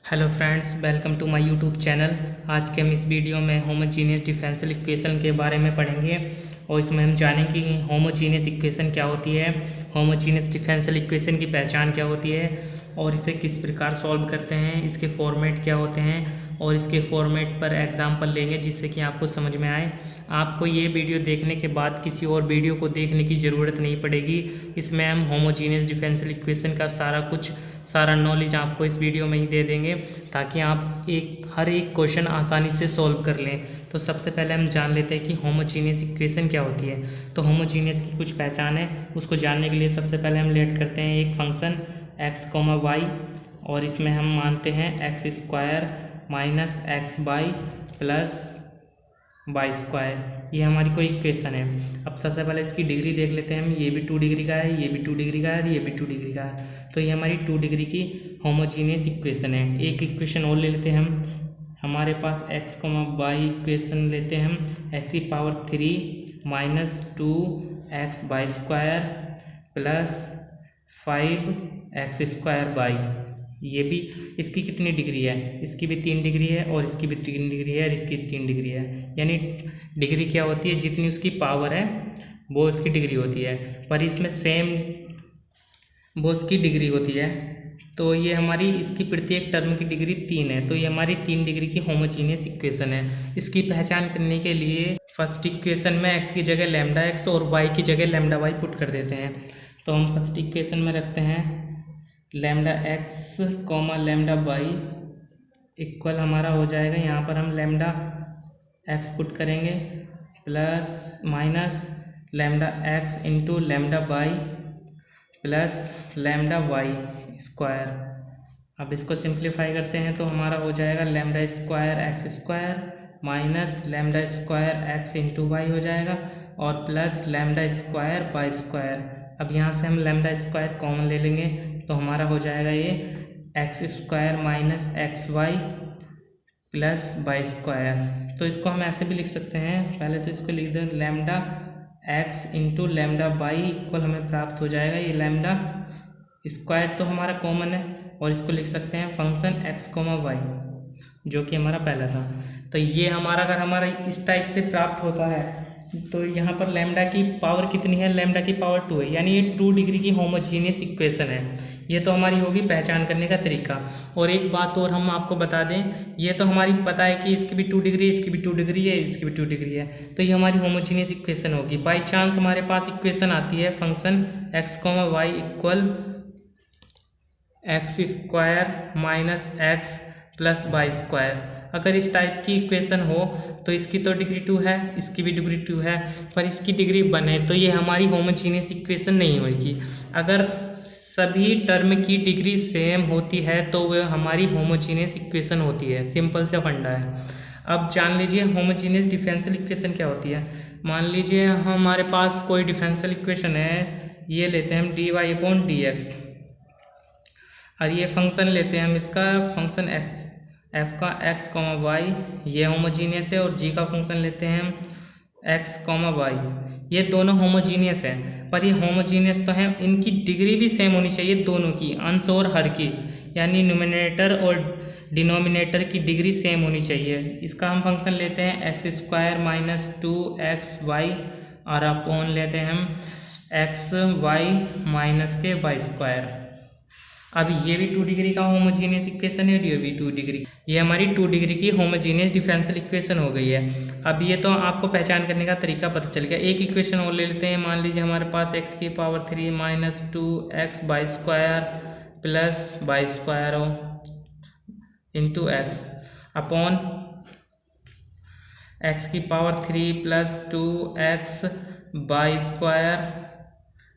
Hello friends, welcome to my YouTube channel. आज के हम इस वीडियो में होमोजीनियस डिफरेंशियल इक्वेशन के बारे में पढ़ेंगे और इसमें हम जानेंगे कि होमोजीनियस इक्वेशन क्या होती है, होमोजीनियस डिफरेंशियल इक्वेशन की पहचान क्या होती है और इसे किस प्रकार सॉल्व करते हैं, इसके फॉर्मेट क्या होते हैं और इसके फॉर्मेट पर एग्जाम्पल लेंगे जिससे कि आपको समझ में आए। आपको ये वीडियो देखने के बाद किसी और वीडियो को देखने की ज़रूरत नहीं पड़ेगी। इसमें हम होमोजीनियस डिफरेंशियल इक्वेशन का सारा नॉलेज आपको इस वीडियो में ही दे देंगे ताकि आप हर एक क्वेश्चन आसानी से सॉल्व कर लें। तो सबसे पहले हम जान लेते हैं कि होमोजीनियस इक्वेशन क्या होती है। तो होमोजीनियस की कुछ पहचान है, उसको जानने के लिए सबसे पहले हम लेट करते हैं एक फंक्शन x, y और इसमें हम मानते हैं x square minus x by plus by square. ये हमारी कोई इक्वेशन है। अब सबसे पहले इसकी डिग्री देख लेते हैं हम। ये भी 2 डिग्री का है, ये भी 2 डिग्री का है, ये भी 2 डिग्री का है। तो ये हमारी 2 डिग्री की होमोजीनियस इक्वेशन है। एक इक्वेशन और ले लेते हैं हम। हमारे पास एक्स बाई इक्वेशन लेते हैं हम। एक्स की power 3 minus 2 x by square plus 5 x square by. ये भी, इसकी कितनी डिग्री है? इसकी भी 3 डिग्री है और इसकी भी 3 डिग्री है और इसकी 3 डिग्री है। यानी डिग्री क्या होती है? जितनी उसकी पावर है वो उसकी डिग्री होती है, पर इसमें सेम वो उसकी डिग्री होती है। तो ये हमारी इसकी प्रत्येक टर्म की डिग्री 3 है। तो ये हमारी 3 डिग्री की होमोजीनियस इक्वेशन है। इसकी पहचान करने के लिए फर्स्ट इक्वेशन में एक्स की जगह लैम्डा एक्स और वाई की जगह लैम्डा वाई पुट कर देते हैं। तो हम फर्स्ट इक्वेशन में रखते हैं lambda x comma lambda y equal हमारा हो जाएगा, यहाँ पर हम लैम्डा एक्स पुट करेंगे plus minus lambda x into lambda y plus lambda y square. अब इसको सिंप्लीफाई करते हैं तो हमारा हो जाएगा lambda square x square minus lambda square x into y हो जाएगा और plus lambda square y square. अब यहाँ से हम लैम्डा स्क्वायर कॉमन ले लेंगे तो हमारा हो जाएगा ये x square minus x y plus y square. तो इसको हम ऐसे भी लिख सकते हैं, पहले तो इसको लिख दें lambda x into lambda y equal हमें प्राप्त हो जाएगा ये लैम्डा स्क्वायर तो हमारा कॉमन है और इसको लिख सकते हैं फंक्शन एक्स कोमा वाई जो कि हमारा पहला था। तो ये हमारा इस टाइप से प्राप्त होता है तो यहाँ पर लैम्डा की पावर कितनी है? लैम्डा की पावर 2 है, यानी ये 2 डिग्री की होमोजीनियस इक्वेशन है। ये तो हमारी होगी पहचान करने का तरीका। और एक बात और हम आपको बता दें, ये तो हमारी पता है कि इसकी भी 2 डिग्री है, इसकी भी 2 डिग्री है, इसकी भी 2 डिग्री है, तो ये हमारी होमोजीनियस इक्वेशन होगी। बाई चांस हमारे पास इक्वेशन आती है function x comma y equal x square minus x plus y square. अगर इस टाइप की इक्वेशन हो तो इसकी तो डिग्री 2 है, इसकी भी डिग्री 2 है, पर इसकी डिग्री 1 है, तो ये हमारी होमोजीनियस इक्वेशन नहीं होगी। अगर सभी टर्म की डिग्री सेम होती है तो वह हमारी होमोजीनियस इक्वेशन होती है। सिंपल सा फंडा है। अब जान लीजिए होमोजीनियस डिफरेंशियल इक्वेशन क्या होती है। मान लीजिए हमारे पास कोई डिफरेंशियल इक्वेशन है, ये लेते हैं हम dy अपॉन dx और ये फंक्शन लेते हैं हम इसका फंक्शन एक्स एफ का एक्स कॉमा वाई, ये होमोजीनियस है, और जी का फंक्शन लेते हैं हम एक्स कॉमा वाई। ये दोनों होमोजीनियस है, पर ये होमोजीनियस तो हैं, इनकी डिग्री भी सेम होनी चाहिए दोनों की, अंश और हर की, यानी न्यूमरेटर और डिनोमिनेटर की डिग्री सेम होनी चाहिए। इसका हम फंक्शन लेते हैं x square minus 2 x y और अपॉन लेते हैं हम एक्स वाई माइनस के वाई स्क्वायर। अब ये भी 2 डिग्री का होमोजीनियस इक्वेशन है और ये भी 2 डिग्री, ये हमारी 2 डिग्री की होमोजीनियस डिफरेंशियल इक्वेशन हो गई है। अब ये तो आपको पहचान करने का तरीका पता चल गया। एक इक्वेशन और ले लेते हैं। मान लीजिए हमारे पास एक्स की power 3 minus 2 x by square plus by square हो इंटू एक्स अपॉन एक्स की power 3 plus 2 x by square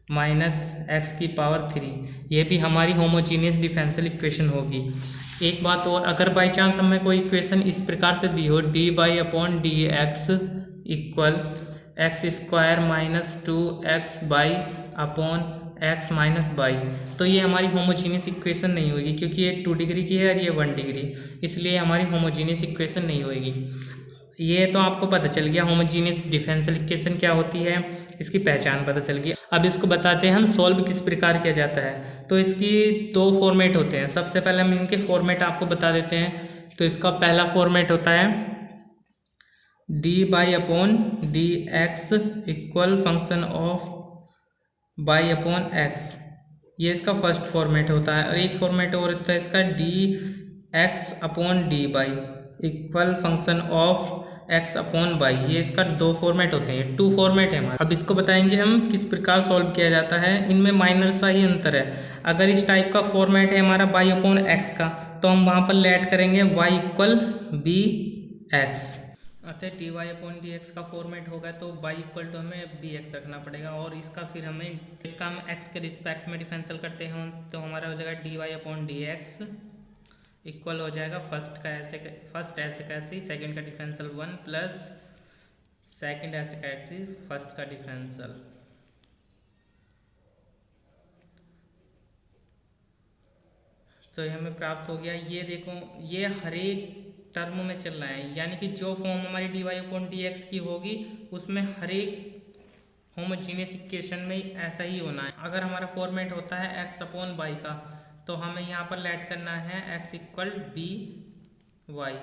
minus x की पावर 3। ये भी हमारी होमोजीनियस डिफरेंशियल इक्वेशन होगी। एक बात और, अगर बाई चांस हमें कोई इक्वेशन इस प्रकार से दी हो D by upon d x equal x square minus 2 x by upon x minus by, तो ये हमारी होमोजीनियस इक्वेशन नहीं होगी क्योंकि ये 2 डिग्री की है और ये 1 डिग्री, इसलिए हमारी होमोजीनियस इक्वेशन नहीं होगी। ये तो आपको पता चल गया होमोजीनियस डिफरेंशियल इक्वेशन क्या होती है, इसकी पहचान पता चल गई। अब इसको बताते हैं हम सॉल्व किस प्रकार किया जाता है। तो इसकी दो फॉर्मेट होते हैं। सबसे पहले हम इनके फॉर्मेट आपको बता देते हैं। तो इसका पहला फॉर्मेट होता है D by upon d x equal function of by upon x, ये इसका फर्स्ट फॉर्मेट होता है। और एक फॉर्मेट और होता है इसका D x upon D by equal function of x upon by, ये इसका दो फॉर्मेट होते हैं, टू फॉर्मेट है हमारे। अब इसको बताएंगे हम किस प्रकार सॉल्व किया जाता है। इनमें माइनर सा ही अंतर है। अगर इस टाइप का फॉर्मेट है हमारा बाई अपॉन एक्स का, तो हम वहाँ पर लेट करेंगे वाई इक्वल बी एक्स। अतः d y upon d x का फॉर्मेट होगा तो बाई इक्वल टू हमें बी एक्स रखना पड़ेगा। और इसका फिर हमें इसका हम एक्स के रिस्पेक्ट में डिफरेंशियल करते हैं तो हमारा हो जाएगा d y upon d x equal हो जाएगा फर्स्ट ऐसे का ऐसे, सेकेंड का डिफरेंशियल 1 प्लस सेकेंड ऐसे का ऐसे फर्स्ट का डिफरेंशियल। तो ये हमें प्राप्त हो गया। ये देखो ये हर एक टर्म में चल रहा है, यानी कि जो फॉर्म हमारी d y upon d x की होगी उसमें हर एक होमोजीनियस इक्वेशन में ऐसा ही होना है। अगर हमारा फॉर्मेट होता है एक्स अपॉन वाई का, तो हमें यहाँ पर लेट करना है एक्स इक्वल बी वाई,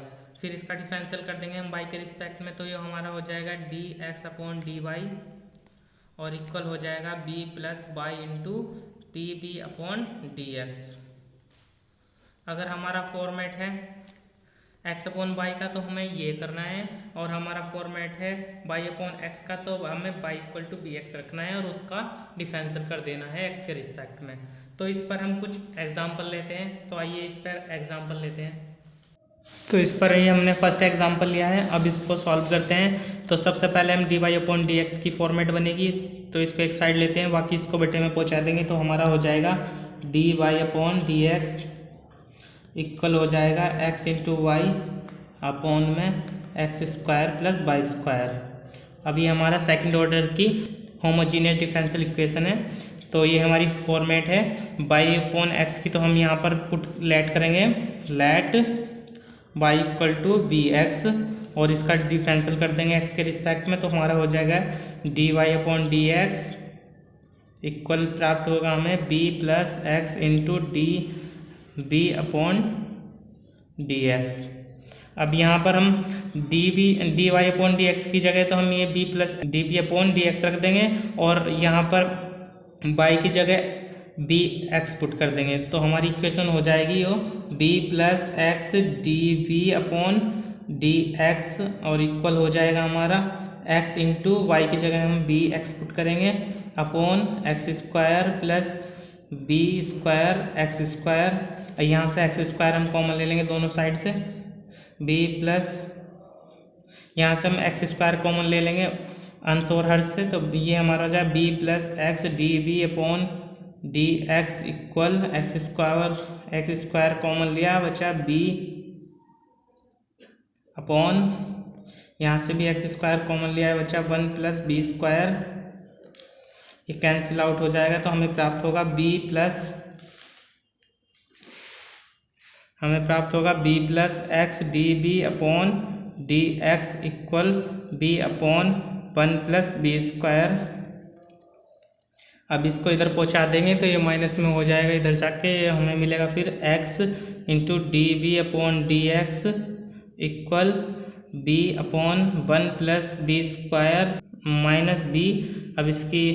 फिर इसका डिफरेंशियल कर देंगे हम वाई के रिस्पेक्ट में। तो ये हमारा हो जाएगा d x upon D y और इक्वल हो जाएगा b plus y into D B upon d x. अगर हमारा फॉर्मेट है एक्स अपॉन वाई का तो हमें ये करना है, और हमारा फॉर्मेट है वाई अपॉन एक्स का तो हमें y equal to b x रखना है और उसका डिफरेंशियल कर देना है एक्स के रिस्पेक्ट में। तो इस पर हम कुछ एग्जांपल लेते हैं। तो आइए इस पर एग्जांपल लेते हैं। तो इस पर ही हमने फर्स्ट एग्जांपल लिया है, अब इसको सॉल्व करते हैं। तो सबसे पहले हम d y upon d x की फॉर्मेट बनेगी, तो इसको एक साइड लेते हैं, बाकी इसको बटे में पहुँचा देंगे। तो हमारा हो जाएगा d y upon d x equal हो जाएगा एक्स इंटू वाई अपॉन में x square plus y square. अभी हमारा सेकंड ऑर्डर की होमोजीनियस डिफरेंशियल इक्वेशन है। तो ये हमारी फॉर्मेट है वाई अपॉन एक्स की, तो हम यहाँ पर पुट लेट करेंगे let y equal to b x और इसका डिफरेंशियल कर देंगे एक्स के रिस्पेक्ट में। तो हमारा हो जाएगा d y upon d x equal प्राप्त होगा हमें b plus x into D B upon d x. अब यहाँ पर हम d y upon d x की जगह तो हम ये b plus d B upon d x रख देंगे और यहाँ पर वाई की जगह बी एक्स पुट कर देंगे। तो हमारी इक्वेशन हो जाएगी वो b plus x d B upon d x और इक्वल हो जाएगा हमारा एक्स इंटू वाई की जगह हम बी एक्स पुट करेंगे upon x square plus b square x square. यहाँ से एक्स स्क्वायर हम कॉमन ले लेंगे दोनों साइड से, बी प्लस यहाँ से हम एक्स स्क्वायर कॉमन ले लेंगे अंश और हर से। तो ये हमारा हो जाए b plus x d B upon d x equal x square common लिया बचा बी अपॉन यहाँ से भी एक्स स्क्वायर कॉमन लिया है बचा 1 प्लस बी स्क्वायर, ये कैंसिल आउट हो जाएगा। तो हमें प्राप्त होगा B plus x d B upon d x equal b upon 1 plus b square. अब इसको इधर पहुंचा देंगे तो ये माइनस में हो जाएगा, इधर जाके हमें मिलेगा फिर x into D B upon d x equal b upon 1 plus b square minus b. अब इसकी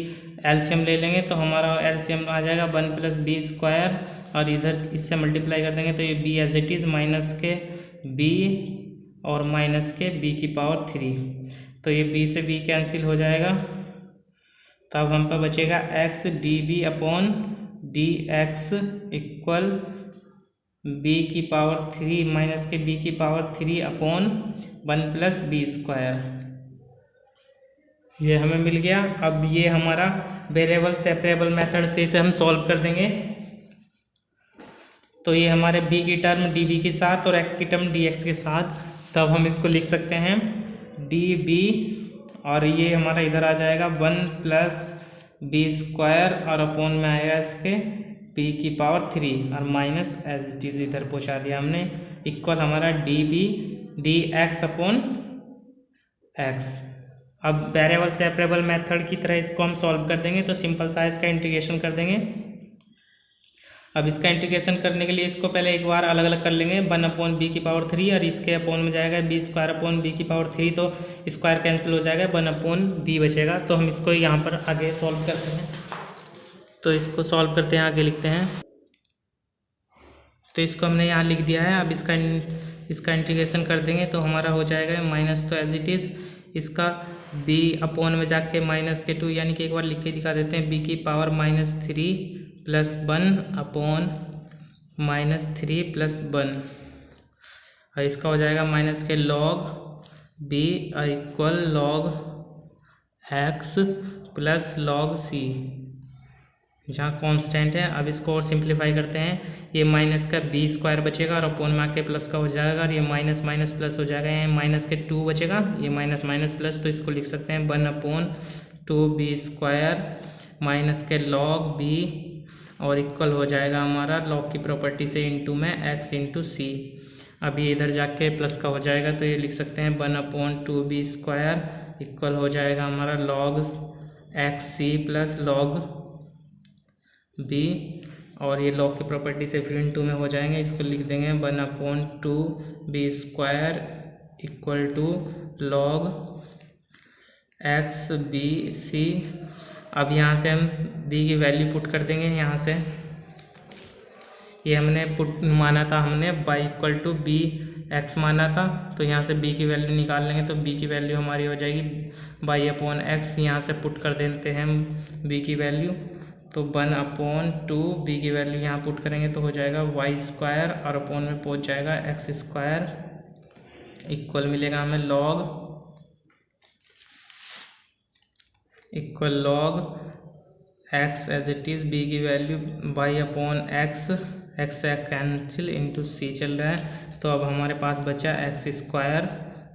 एलसीएम ले लेंगे तो हमारा एलसीएम आ जाएगा 1 प्लस बी स्क्वायर और इधर इससे मल्टीप्लाई कर देंगे तो ये b as it is minus k b और माइनस के बी की पावर 3। तो ये बी से बी कैंसिल हो जाएगा। तो अब हम पे बचेगा x d B upon d x equal b की पावर 3 माइनस के बी की power 3 upon 1 plus b square. ये हमें मिल गया। अब ये हमारा वेरिएबल सेपरेबल मेथड से इसे हम सॉल्व कर देंगे। तो ये हमारे b की टर्म db के साथ और x की टर्म dx के साथ, तब हम इसको लिख सकते हैं db और ये हमारा इधर आ जाएगा 1 प्लस बी स्क्वायर और अपॉन में आएगा इसके b की पावर 3 और माइनस एज इट इज इधर पहुँचा दिया हमने इक्वल हमारा db dx अपॉन एक्स। अब वेरिएबल सेपरेबल मेथड की तरह इसको हम सॉल्व कर देंगे, तो सिंपल सा इसका इंटीग्रेशन कर देंगे। अब इसका इंटीग्रेशन करने के लिए इसको पहले एक बार अलग अलग कर लेंगे, 1/b⁻3 और इसके अपॉन में जाएगा b² तो स्क्वायर कैंसिल हो जाएगा, 1/b बचेगा। तो हम इसको यहाँ पर आगे सॉल्व करते हैं, तो इसको सॉल्व करते हैं, आगे लिखते हैं। तो इसको हमने यहाँ लिख दिया है। अब इसका इंटीग्रेशन कर देंगे तो हमारा हो जाएगा माइनस, तो एज इट इज़ इसका b अपॉन में जाके -2, यानी कि एक बार लिख के दिखा देते हैं, b⁻³ + 1 अपॉन -3 + 1, और इसका हो जाएगा माइनस के log b equal log x + log c, जहाँ कांस्टेंट है। अब इसको और सिंप्लीफाई करते हैं, ये माइनस का b² बचेगा और अपॉन में आके प्लस का हो जाएगा, और ये माइनस माइनस प्लस हो जाएगा, यहाँ माइनस के 2 बचेगा, ये माइनस माइनस प्लस, तो इसको लिख सकते हैं 1/2b² माइनस के log b, और इक्वल हो जाएगा हमारा लॉग की प्रॉपर्टी से इंटू में x इंटू सी। अब ये इधर जाके प्लस का हो जाएगा, तो ये लिख सकते हैं 1/2b² इक्वल हो जाएगा हमारा log xc + log b, और ये लॉग की प्रॉपर्टी से फिर इंटू में हो जाएंगे, इसको लिख देंगे 1/2b² equal to log xbc। अब यहाँ से हम b की वैल्यू पुट कर देंगे, यहाँ से ये हमने पुट माना था, हमने y = bx माना था, तो यहाँ से b की वैल्यू निकाल लेंगे, तो b की वैल्यू हमारी हो जाएगी y/x। यहाँ से पुट कर देते हैं हम b की वैल्यू, तो 1/2 b की वैल्यू यहाँ पुट करेंगे तो हो जाएगा y² और अपॉन में पहुँच जाएगा x² इक्वल मिलेगा हमें log x as it is, b की वैल्यू y/x, x से कैंसिल इंटू c चल रहा है, तो अब हमारे पास बचा x²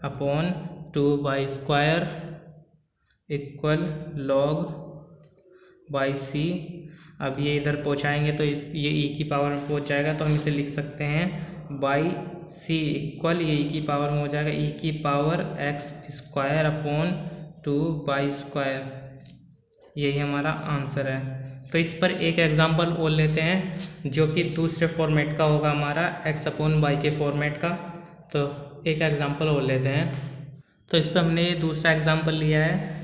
upon 2y² equal log c। अब ये इधर पहुँचाएंगे तो ये e की पावर में पहुँच जाएगा, तो हम इसे लिख सकते हैं c इक्वल, ये e की पावर में हो जाएगा e⁻x² अपॉन 2y²। यही हमारा आंसर है। तो इस पर एक एग्जांपल और लेते हैं, जो कि दूसरे फॉर्मेट का होगा हमारा x/y के फॉर्मेट का। तो एक एग्जांपल और लेते हैं। तो इस पर हमने दूसरा एग्जांपल लिया है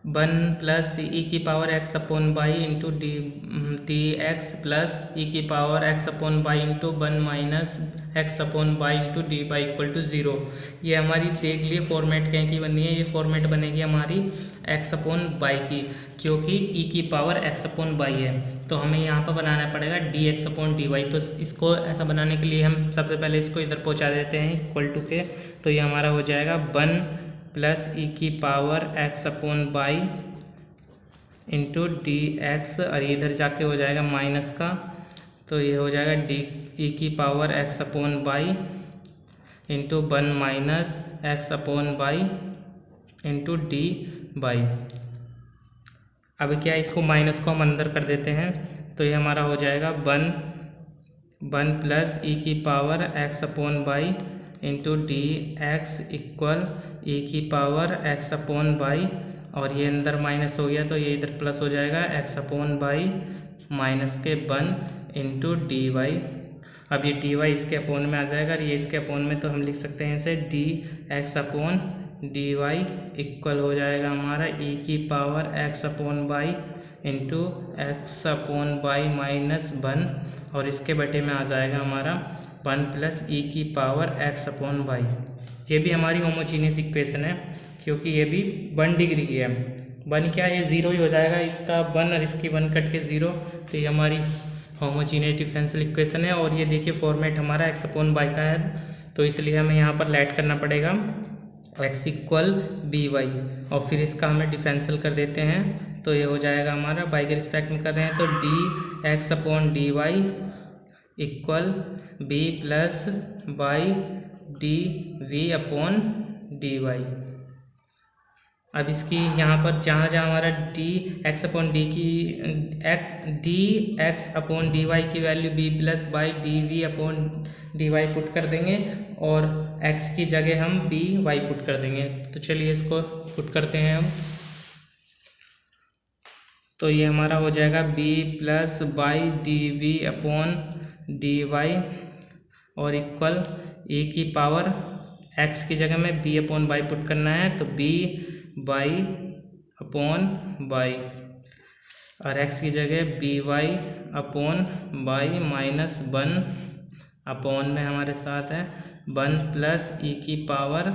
1 + e⁻x/y into dx plus e⁻x/y into 1 - x/y into dy = 0। ये हमारी देख लिए फॉर्मेट कहीं की बनी है, ये फॉर्मेट बनेगी हमारी x/y की, क्योंकि e⁻x/y है, तो हमें यहाँ पर बनाना पड़ेगा dx/dy। तो इसको ऐसा बनाने के लिए हम सबसे पहले इसको इधर पहुँचा देते हैं इक्वल टू के, तो ये हमारा हो जाएगा 1 + e⁻x/y इंटू dx, और इधर जाके हो जाएगा माइनस का, तो ये हो जाएगा e⁻x/y into 1 - x/y into dy। अब क्या इसको माइनस को हम अंदर कर देते हैं, तो ये हमारा हो जाएगा 1 + e⁻x/y into dx equal e⁻x/y, और ये अंदर माइनस हो गया तो ये इधर प्लस हो जाएगा x/y माइनस के 1 इंटू dy। अब ये dy इसके अपोन में आ जाएगा और ये इसके अपोन में, तो हम लिख सकते हैं इसे dx/dy इक्वल हो जाएगा हमारा e⁻x/y इंटू x/y माइनस 1, और इसके बटे में आ जाएगा हमारा 1 + e⁻x/y। ये भी हमारी होमोजीनियस इक्वेशन है, क्योंकि ये भी 1 डिग्री की है। 1 क्या है, ये 0 ही हो जाएगा, इसका 1 और इसकी 1 कट के 0, तो ये हमारी होमोजीनियस डिफरेंशियल इक्वेशन है। और ये देखिए फॉर्मेट हमारा x/y का है, तो इसलिए हमें यहाँ पर लेट करना पड़ेगा x इक्वल by, और फिर इसका हमें डिफरेंशियल कर देते हैं, तो ये हो जाएगा हमारा y के रिस्पेक्ट में कर रहे हैं, तो dx/dy equal b + y dv/dy। अब इसकी यहाँ पर जहाँ जहाँ हमारा डी एक्स अपॉन डी की D x upon D Y की value B plus by D we upon D Y put कर देंगे और एक्स की जगह हम बी वाई पुट कर देंगे। तो चलिए इसको पुट करते हैं हम। तो ये हमारा हो जाएगा b plus by D we upon D y और इक्वल ए की पावर एक्स की जगह में बी अपॉन बाई पुट करना है, तो बी बाई अपॉन बाई और एक्स की जगह B Y upon by minus one upon में हमारे साथ है वन प्लस ई की power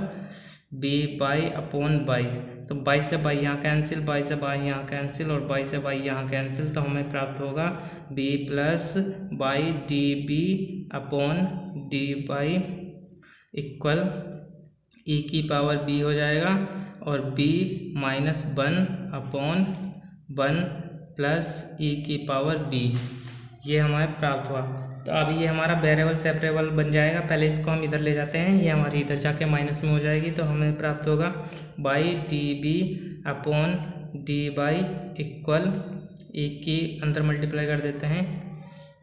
B by upon by. तो बाई से बाई यहाँ कैंसिल, बाई से बाई यहाँ कैंसिल और बाई से बाई यहाँ कैंसिल, तो हमें प्राप्त होगा B plus by D B upon D by equal E की पावर बी हो जाएगा और B minus one upon one plus ई की पावर बी, ये हमारे प्राप्त हुआ। तो अब ये हमारा वेरिएबल सेपरेबल बन जाएगा। पहले इसको हम इधर ले जाते हैं, ये हमारी इधर जाके माइनस में हो जाएगी, तो हमें प्राप्त होगा by D B upon D by equal E की अंदर मल्टीप्लाई कर देते हैं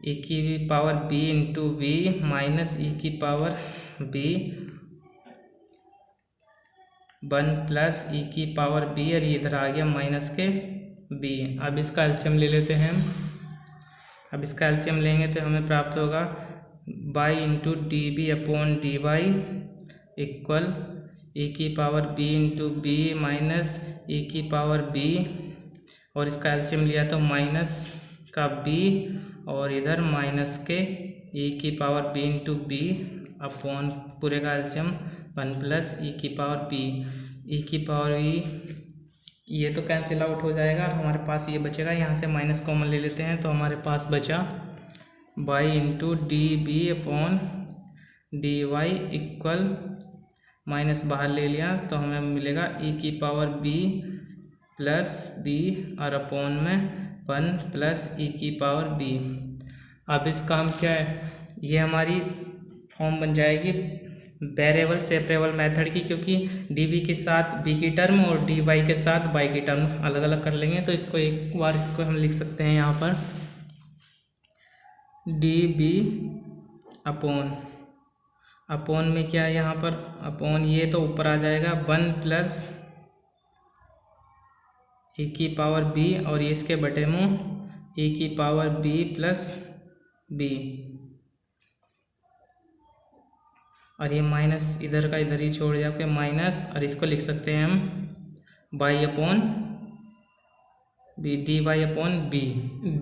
ई की power B into V minus E की पावर बी वन प्लस ई की पावर बी और ये इधर आ गया माइनस के बी। अब इसका एलसीएम ले लेते हैं। अब इसका एलसीएम लेंगे तो हमें प्राप्त होगा by into D B upon D Y equal E की power B into B minus E की पावर बी और इसका एलसीएम लिया तो माइनस का बी और इधर माइनस के ई की power B into b upon पूरे का एलसीएम वन प्लस ई की पावर बी। ई की पावर ई ये तो कैंसिल आउट हो जाएगा और हमारे पास ये बचेगा, यहाँ से माइनस कॉमन ले लेते हैं तो हमारे पास बचा by into D B upon D Y equal minus बाहर ले लिया तो हमें मिलेगा ई की पावर बी प्लस बी और अपॉन में वन प्लस ई की पावर बी। अब इसका हम क्या है, ये हमारी फॉर्म बन जाएगी वेरिएबल सेपरेबल मेथड की, क्योंकि डी बी के साथ बी की टर्म और डी वाई के साथ वाई की टर्म अलग अलग कर लेंगे। तो इसको एक बार इसको हम लिख सकते हैं यहाँ पर डी बी अपॉन में क्या है यहाँ पर अपॉन, ये तो ऊपर आ जाएगा वन प्लस ई की पावर बी और ये इसके बटे में ई की पावर बी प्लस बी और ये माइनस इधर का इधर ही छोड़ जाके माइनस और इसको लिख सकते हैं हम y upon b d y upon b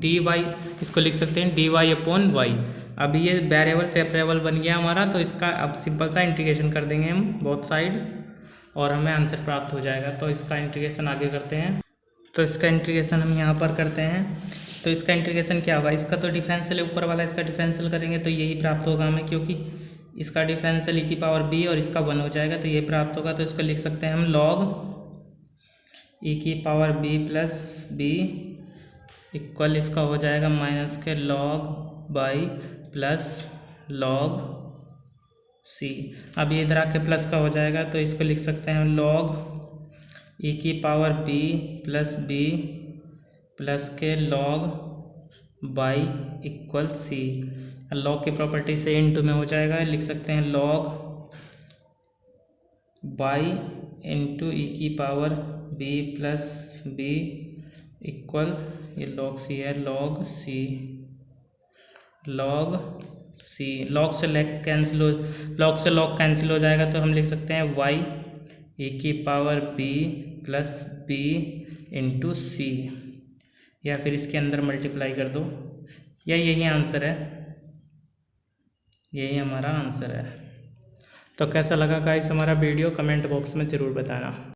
d y, इसको लिख सकते हैं डी वाई अपॉन वाई। अब ये वेरिएबल सेपरेबल बन गया हमारा, तो इसका अब सिंपल सा इंटीग्रेशन कर देंगे हम बोथ साइड और हमें आंसर प्राप्त हो जाएगा। तो इसका इंटीग्रेशन आगे करते हैं। तो इसका इंटीग्रेशन हम यहाँ पर करते हैं। तो इसका इंटीग्रेशन क्या होगा, इसका तो डिफरेंशियल है ऊपर वाला, इसका डिफरेंशियल करेंगे तो यही प्राप्त होगा हमें, क्योंकि इसका डिफरेंशियल ई की पावर बी और इसका वन हो जाएगा तो ये प्राप्त होगा। तो इसको लिख सकते हैं हम लॉग ई की power B plus b equal इसका हो जाएगा minus k log by plus log c. अब ये इधर आके प्लस का हो जाएगा तो इसको लिख सकते हैं लॉग ई की power B plus B plus K log by equal C. Log की प्रॉपर्टी से इनटू में हो जाएगा, लिख सकते हैं लॉग बाई इंटू ई की power B plus b equal ये लॉग सी है लॉग सी। लॉग से लॉग से लॉग कैंसिल हो जाएगा तो हम लिख सकते हैं वाई ई की power B plus B into C, या फिर इसके अंदर मल्टीप्लाई कर दो, या यही आंसर है, यही हमारा आंसर है। तो कैसा लगा गाइस हमारा वीडियो, कमेंट बॉक्स में ज़रूर बताना।